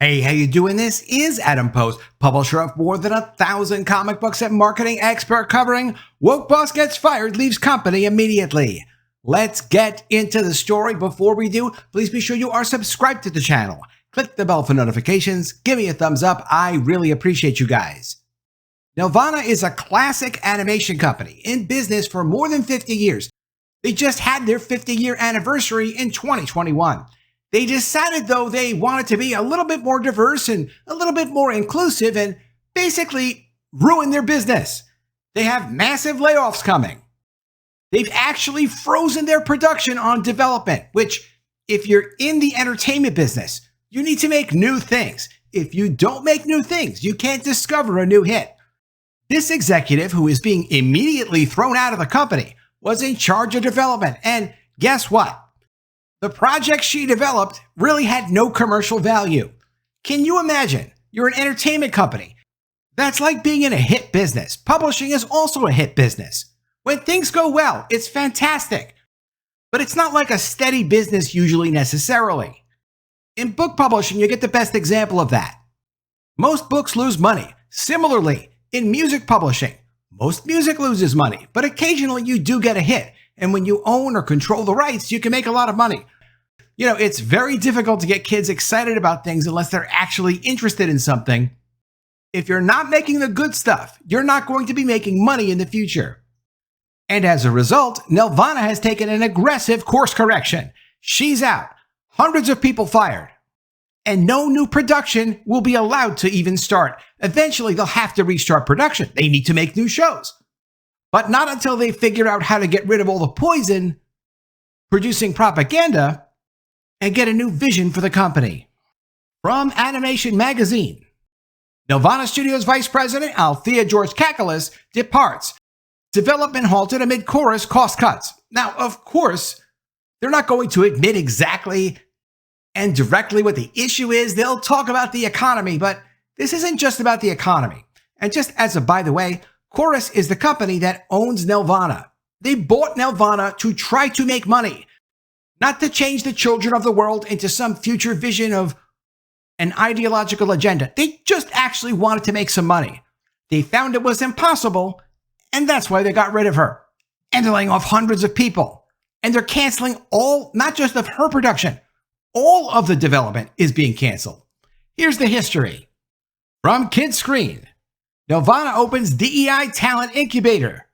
Hey, how you doing? This is Adam Post, publisher of more than 1,000 comic books and marketing expert covering Woke Boss Gets Fired, Leaves Company Immediately. Let's get into the story. Before we do, please be sure you are subscribed to the channel. Click the bell for notifications. Give me a thumbs up. I really appreciate you guys. Nelvana is a classic animation company in business for more than 50 years. They just had their 50-year anniversary in 2021. They decided, though, they wanted to be a little bit more diverse and a little bit more inclusive and basically ruin their business. They have massive layoffs coming. They've actually frozen their production on development, which, if you're in the entertainment business, you need to make new things. If you don't make new things, you can't discover a new hit. This executive, who is being immediately thrown out of the company, was in charge of development, and guess what? The project she developed really had no commercial value. Can you imagine? You're an entertainment company. That's like being in a hit business. Publishing is also a hit business. When things go well, it's fantastic. But it's not like a steady business usually necessarily. In book publishing, you get the best example of that. Most books lose money. Similarly, in music publishing, most music loses money, but occasionally you do get a hit. And when you own or control the rights, you can make a lot of money. You know, it's very difficult to get kids excited about things unless they're actually interested in something. If you're not making the good stuff, you're not going to be making money in the future. And as a result, Nelvana has taken an aggressive course correction. She's out. Hundreds of people fired. And no new production will be allowed to even start. Eventually, they'll have to restart production. They need to make new shows. But not until they figure out how to get rid of all the poison, producing propaganda, and get a new vision for the company. From Animation Magazine, Nelvana Studios Vice President Athena Georgaklis departs. Development halted amid Corus cost cuts. Now, of course, they're not going to admit exactly and directly what the issue is. They'll talk about the economy, but this isn't just about the economy. And just as a by the way, Corus is the company that owns Nelvana. They bought Nelvana to try to make money, not to change the children of the world into some future vision of an ideological agenda. They just actually wanted to make some money. They found it was impossible, and that's why they got rid of her. And they're laying off hundreds of people. And they're canceling all, not just of her production, all of the development is being canceled. Here's the history. From Kids Screen, Nelvana opens DEI Talent Incubator.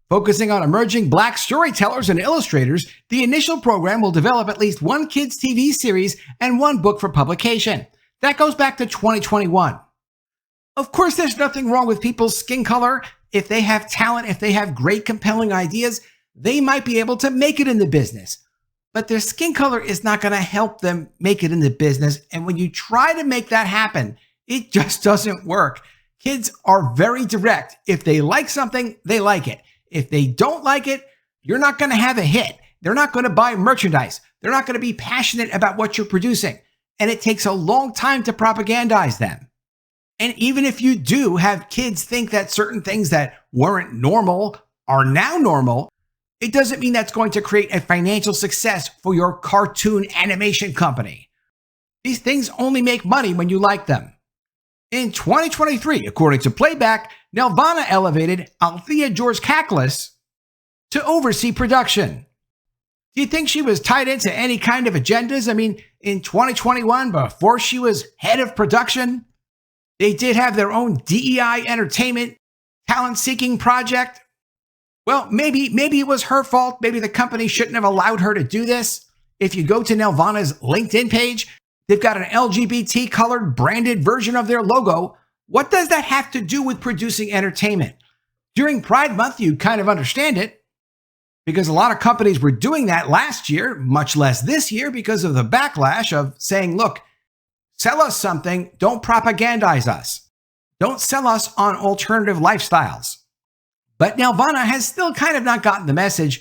Focusing on emerging Black storytellers and illustrators, the initial program will develop at least one kids' TV series and one book for publication. That goes back to 2021. Of course, there's nothing wrong with people's skin color. If they have talent, if they have great, compelling ideas, they might be able to make it in the business. But their skin color is not going to help them make it in the business. And when you try to make that happen, it just doesn't work. Kids are very direct. If they like something, they like it. If they don't like it, you're not going to have a hit. They're not going to buy merchandise. They're not going to be passionate about what you're producing. And it takes a long time to propagandize them. And even if you do have kids think that certain things that weren't normal are now normal, it doesn't mean that's going to create a financial success for your cartoon animation company. These things only make money when you like them. In 2023, according to Playback, Nelvana elevated Athena Georgaklis to oversee production. Do you think she was tied into any kind of agendas? I mean, in 2021, before she was head of production, they did have their own DEI entertainment talent-seeking project. Well, maybe it was her fault. Maybe the company shouldn't have allowed her to do this. If you go to Nelvana's LinkedIn page, they've got an LGBT colored branded version of their logo. What does that have to do with producing entertainment? During Pride Month, you kind of understand it because a lot of companies were doing that last year, much less this year because of the backlash of saying, look, sell us something, don't propagandize us. Don't sell us on alternative lifestyles. But Nelvana has still kind of not gotten the message.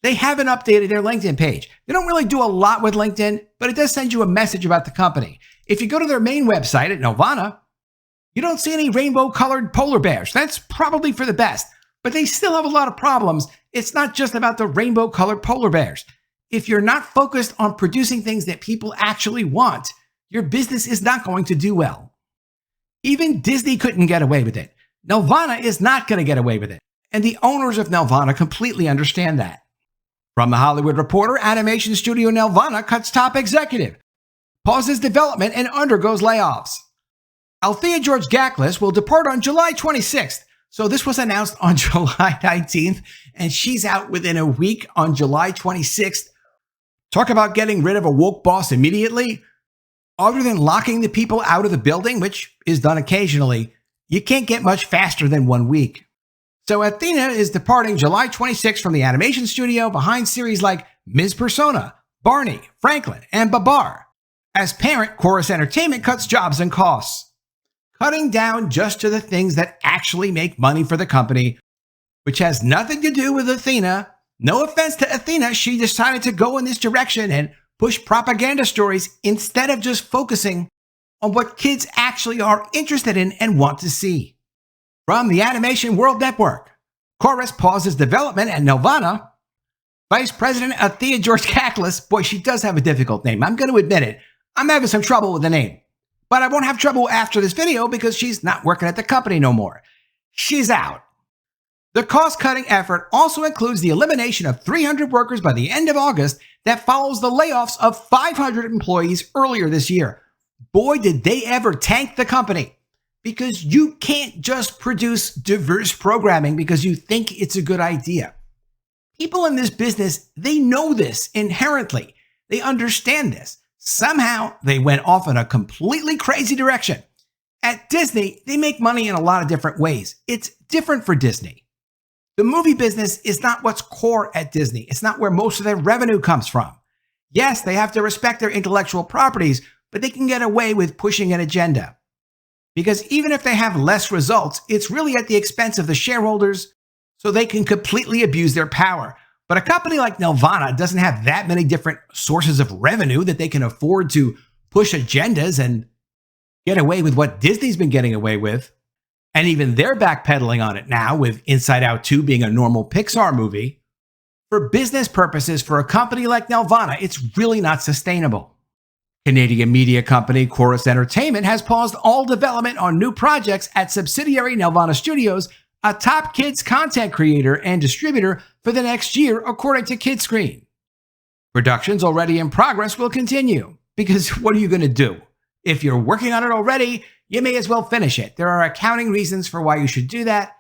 They haven't updated their LinkedIn page. They don't really do a lot with LinkedIn, but it does send you a message about the company. If you go to their main website at Nelvana, you don't see any rainbow-colored polar bears. That's probably for the best, but they still have a lot of problems. It's not just about the rainbow-colored polar bears. If you're not focused on producing things that people actually want, your business is not going to do well. Even Disney couldn't get away with it. Nelvana is not going to get away with it. And the owners of Nelvana completely understand that. From The Hollywood Reporter, animation studio Nelvana cuts top executive, pauses development, and undergoes layoffs. Athena Georgaklis will depart on July 26th. So this was announced on July 19th, and she's out within a week on July 26th. Talk about getting rid of a woke boss immediately. Other than locking the people out of the building, which is done occasionally, you can't get much faster than 1 week. So Athena is departing July 26th from the animation studio behind series like Ms. Persona, Barney, Franklin, and Babar. As parent, Corus Entertainment cuts jobs and costs, cutting down just to the things that actually make money for the company, which has nothing to do with Athena. No offense to Athena, she decided to go in this direction and push propaganda stories instead of just focusing on what kids actually are interested in and want to see. From the Animation World Network, Corus pauses development at Nelvana. Vice President Athena Georgaklis, boy, she does have a difficult name. I'm going to admit it. I'm having some trouble with the name. But I won't have trouble after this video because she's not working at the company no more. She's out. The cost-cutting effort also includes the elimination of 300 workers by the end of August that follows the layoffs of 500 employees earlier this year. Boy, did they ever tank the company. Because you can't just produce diverse programming because you think it's a good idea. People in this business, they know this inherently. They understand this. Somehow, they went off in a completely crazy direction. At Disney, they make money in a lot of different ways. It's different for Disney. The movie business is not what's core at Disney. It's not where most of their revenue comes from. Yes, they have to respect their intellectual properties, but they can get away with pushing an agenda. Because even if they have less results, it's really at the expense of the shareholders, so they can completely abuse their power. But a company like Nelvana doesn't have that many different sources of revenue that they can afford to push agendas and get away with what Disney's been getting away with. And even they're backpedaling on it now, with Inside Out 2 being a normal Pixar movie. For business purposes, for a company like Nelvana, it's really not sustainable. Canadian media company Corus Entertainment has paused all development on new projects at subsidiary Nelvana Studios, a top kids content creator and distributor, for the next year, according to Kidscreen. Productions already in progress will continue, because what are you going to do? If you're working on it already, you may as well finish it. There are accounting reasons for why you should do that,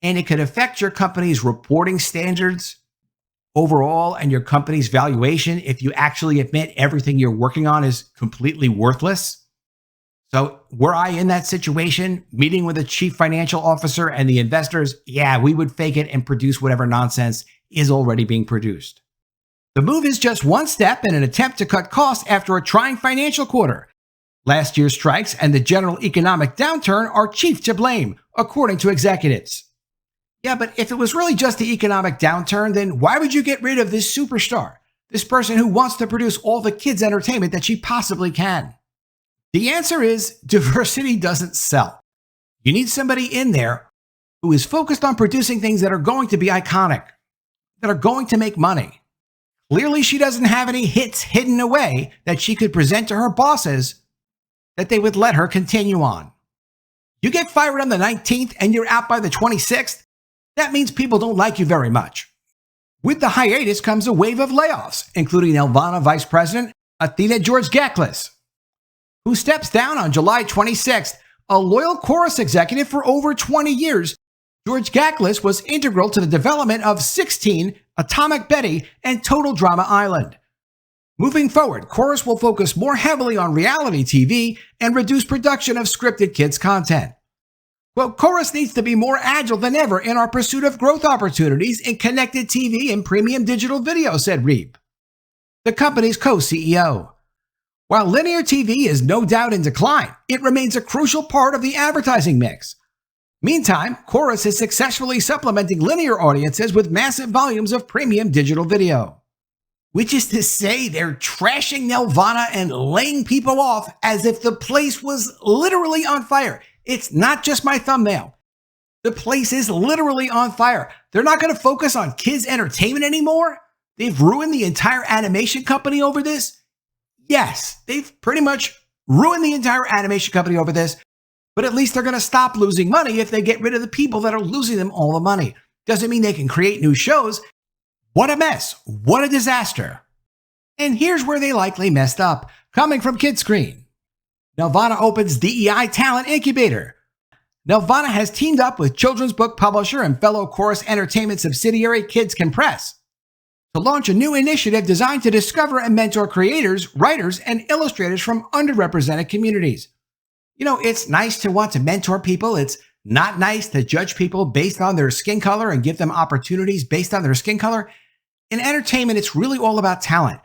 and it could affect your company's reporting standards overall and your company's valuation if you actually admit everything you're working on is completely worthless. So were I in that situation, meeting with a chief financial officer and the investors, yeah, we would fake it and produce whatever nonsense is already being produced. The move is just one step in an attempt to cut costs after a trying financial quarter. Last year's strikes and the general economic downturn are chief to blame, according to executives. Yeah, but if it was really just the economic downturn, then why would you get rid of this superstar? This person who wants to produce all the kids' entertainment that she possibly can? The answer is diversity doesn't sell. You need somebody in there who is focused on producing things that are going to be iconic, that are going to make money. Clearly, she doesn't have any hits hidden away that she could present to her bosses that they would let her continue on. You get fired on the 19th and you're out by the 26th, that means people don't like you very much. With the hiatus comes a wave of layoffs, including Nelvana Vice President Athena Georgaklis, who steps down on July 26th. A loyal Corus executive for over 20 years, Georgaklis was integral to the development of 16, Atomic Betty, and Total Drama Island. Moving forward, Corus will focus more heavily on reality TV and reduce production of scripted kids content. Well, Corus needs to be more agile than ever in our pursuit of growth opportunities in connected TV and premium digital video, said Reeb, the company's co-CEO. While linear TV is no doubt in decline, it remains a crucial part of the advertising mix. Meantime, Corus is successfully supplementing linear audiences with massive volumes of premium digital video. Which is to say, they're trashing Nelvana and laying people off as if the place was literally on fire. It's not just my thumbnail. The place is literally on fire. They're not going to focus on kids' entertainment anymore? They've ruined the entire animation company over this? Yes, they've pretty much ruin the entire animation company over this, but at least they're going to stop losing money if they get rid of the people that are losing them all the money. Doesn't mean they can create new shows. What a mess. What a disaster. And here's where they likely messed up. Coming from Kidscreen. Nelvana opens DEI Talent Incubator. Nelvana has teamed up with children's book publisher and fellow Corus Entertainment subsidiary Kids Can Press to launch a new initiative designed to discover and mentor creators, writers, and illustrators from underrepresented communities. You know, it's nice to want to mentor people. It's not nice to judge people based on their skin color and give them opportunities based on their skin color. In entertainment, it's really all about talent.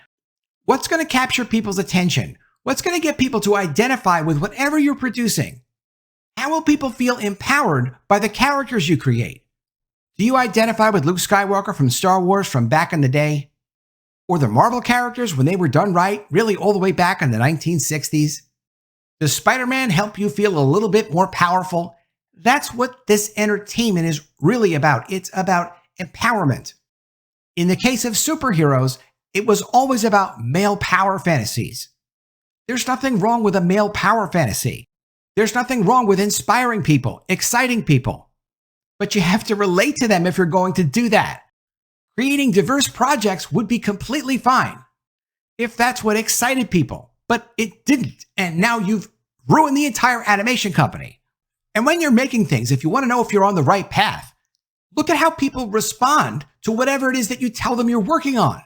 What's going to capture people's attention? What's going to get people to identify with whatever you're producing? How will people feel empowered by the characters you create? Do you identify with Luke Skywalker from Star Wars from back in the day? Or the Marvel characters when they were done right, really all the way back in the 1960s? Does Spider-Man help you feel a little bit more powerful? That's what this entertainment is really about. It's about empowerment. In the case of superheroes, it was always about male power fantasies. There's nothing wrong with a male power fantasy. There's nothing wrong with inspiring people, exciting people. But you have to relate to them if you're going to do that. Creating diverse projects would be completely fine if that's what excited people, but it didn't. And now you've ruined the entire animation company. And when you're making things, if you want to know if you're on the right path, look at how people respond to whatever it is that you tell them you're working on.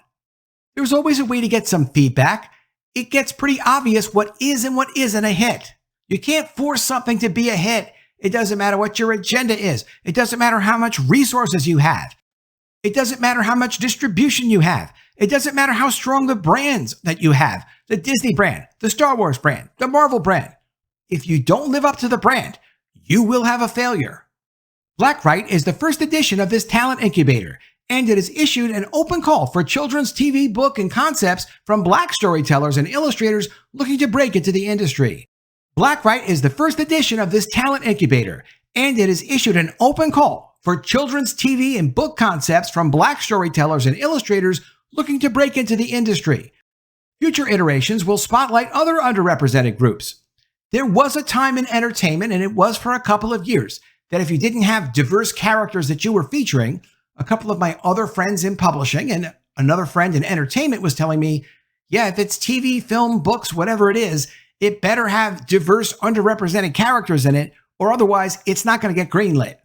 There's always a way to get some feedback. It gets pretty obvious what is and what isn't a hit. You can't force something to be a hit. It doesn't matter what your agenda is. It doesn't matter how much resources you have. It doesn't matter how much distribution you have. It doesn't matter how strong the brands that you have. The Disney brand, the Star Wars brand, the Marvel brand. If you don't live up to the brand, you will have a failure. Blackwright is the first edition of this talent incubator, and it has issued an open call for children's TV, book, and concepts from Black storytellers and illustrators looking to break into the industry. Blackwright is the first edition of this talent incubator, and it has issued an open call for children's TV and book concepts from Black storytellers and illustrators looking to break into the industry. Future iterations will spotlight other underrepresented groups. There was a time in entertainment, and it was for a couple of years, that if you didn't have diverse characters that you were featuring, a couple of my other friends in publishing and another friend in entertainment was telling me, yeah, if it's TV, film, books, whatever it is, it better have diverse, underrepresented characters in it, or otherwise it's not going to get greenlit.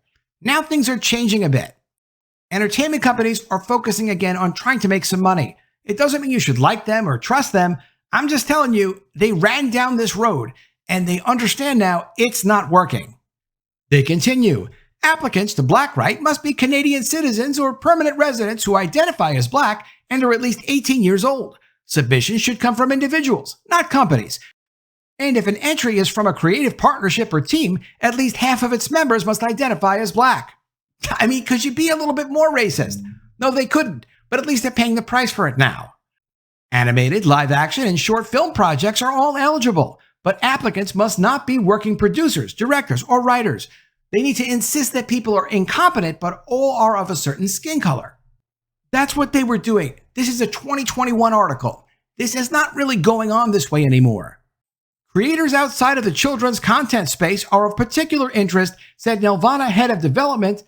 Now things are changing a bit. Entertainment companies are focusing again on trying to make some money. It doesn't mean you should like them or trust them. I'm just telling you, they ran down this road and they understand now it's not working. They continue. Applicants to Blackwright must be Canadian citizens or permanent residents who identify as Black and are at least 18 years old. Submissions should come from individuals, not companies. And if an entry is from a creative partnership or team, at least half of its members must identify as Black. I mean, could you be a little bit more racist? No, they couldn't, but at least they're paying the price for it now. Animated, live action, and short film projects are all eligible, but applicants must not be working producers, directors, or writers. They need to insist that people are incompetent, but all are of a certain skin color. That's what they were doing. This is a 2021 article. This is not really going on this way anymore. Creators outside of the children's content space are of particular interest, said Nelvana head of development,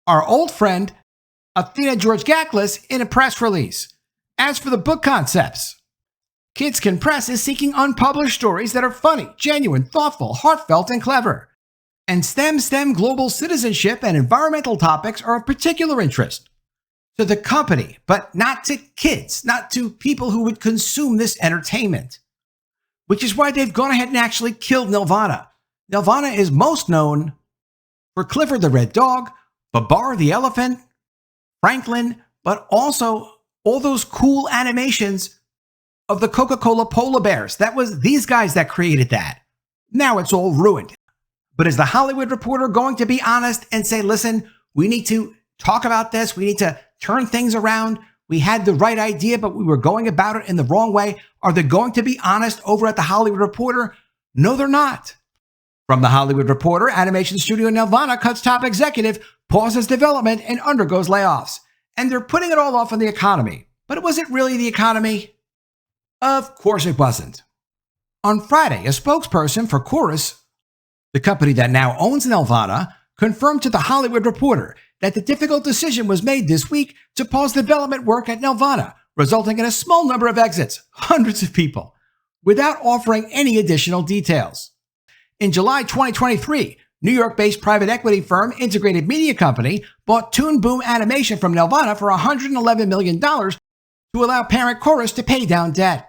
our old friend, Athena Georgaklis, in a press release. As for the book concepts, Kids Can Press is seeking unpublished stories that are funny, genuine, thoughtful, heartfelt, and clever. And STEM, global citizenship, and environmental topics are of particular interest to the company, but not to kids, not to people who would consume this entertainment. Which is why they've gone ahead and actually killed Nelvana. Nelvana is most known for Clifford the Red Dog, Babar the Elephant, Franklin, but also all those cool animations of the Coca-Cola polar bears. That was these guys that created that. Now it's all ruined. But is the Hollywood Reporter going to be honest and say, listen, we need to talk about this. We need to turn things around. We had the right idea, but we were going about it in the wrong way. Are they going to be honest over at the Hollywood Reporter? No, they're not. From the Hollywood Reporter, animation studio Nelvana cuts top executive, pauses development, and undergoes layoffs. And they're putting it all off on the economy. But was it really the economy? Of course it wasn't. On Friday, a spokesperson for Corus, the company that now owns Nelvana, confirmed to The Hollywood Reporter that the difficult decision was made this week to pause development work at Nelvana, resulting in a small number of exits, hundreds of people, without offering any additional details. In July 2023, New York-based private equity firm Integrated Media Company bought Toon Boom Animation from Nelvana for $111 million to allow parent Corus to pay down debt.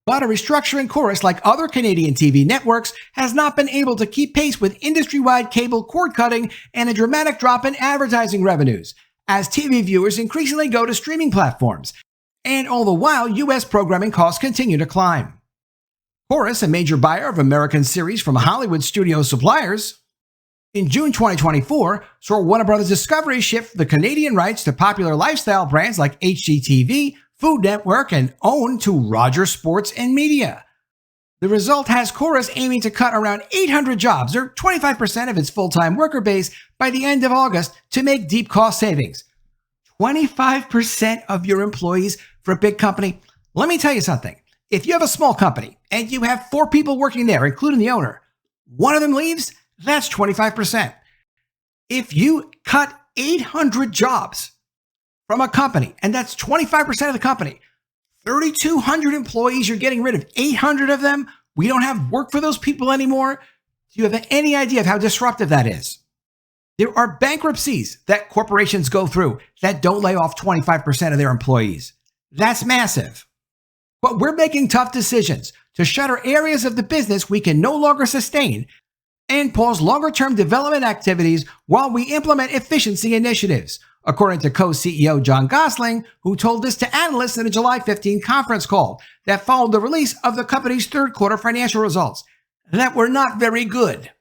But a restructuring Corus, like other Canadian TV networks, has not been able to keep pace with industry-wide cable cord cutting and a dramatic drop in advertising revenues, as TV viewers increasingly go to streaming platforms, and all the while U.S. programming costs continue to climb. Corus, a major buyer of American series from Hollywood studio suppliers, in June 2024 saw Warner Bros. Discovery shift the Canadian rights to popular lifestyle brands like HGTV, Food Network, and OWN to Rogers Sports and Media. The result has Corus aiming to cut around 800 jobs, or 25% of its full-time worker base, by the end of August to make deep cost savings. 25% of your employees for a big company? Let me tell you something. If you have a small company and you have 4 people working there, including the owner, one of them leaves, that's 25%. If you cut 800 jobs from a company, and that's 25% of the company, 3,200 employees, you're getting rid of 800 of them. We don't have work for those people anymore. Do you have any idea of how disruptive that is? There are bankruptcies that corporations go through that don't lay off 25% of their employees. That's massive. But we're making tough decisions to shutter areas of the business we can no longer sustain and pause longer-term development activities while we implement efficiency initiatives, according to co-CEO John Gossling, who told this to analysts in a July 15 conference call that followed the release of the company's third quarter financial results that were not very good.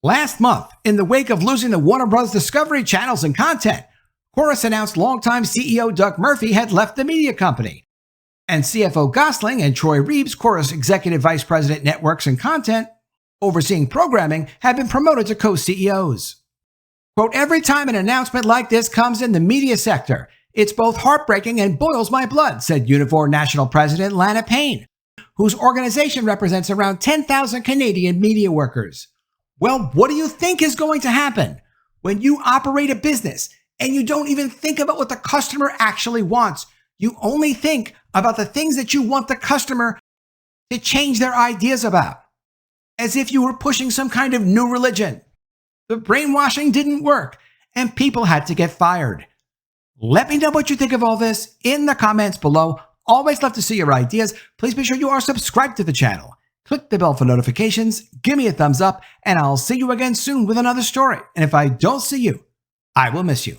Last month, in the wake of losing the Warner Bros. Discovery channels and content, Corus announced longtime CEO Doug Murphy had left the media company, and CFO Gossling and Troy Reeves, Corus Executive Vice President Networks and Content, overseeing programming, have been promoted to co-CEOs. Quote, every time an announcement like this comes in the media sector, it's both heartbreaking and boils my blood, said Unifor National President Lana Payne, whose organization represents around 10,000 Canadian media workers. Well, what do you think is going to happen when you operate a business and you don't even think about what the customer actually wants? You only think about the things that you want the customer to change their ideas about, as if you were pushing some kind of new religion. The brainwashing didn't work, and people had to get fired. Let me know what you think of all this in the comments below. Always love to see your ideas. Please be sure you are subscribed to the channel. Click the bell for notifications, give me a thumbs up, and I'll see you again soon with another story. And if I don't see you, I will miss you.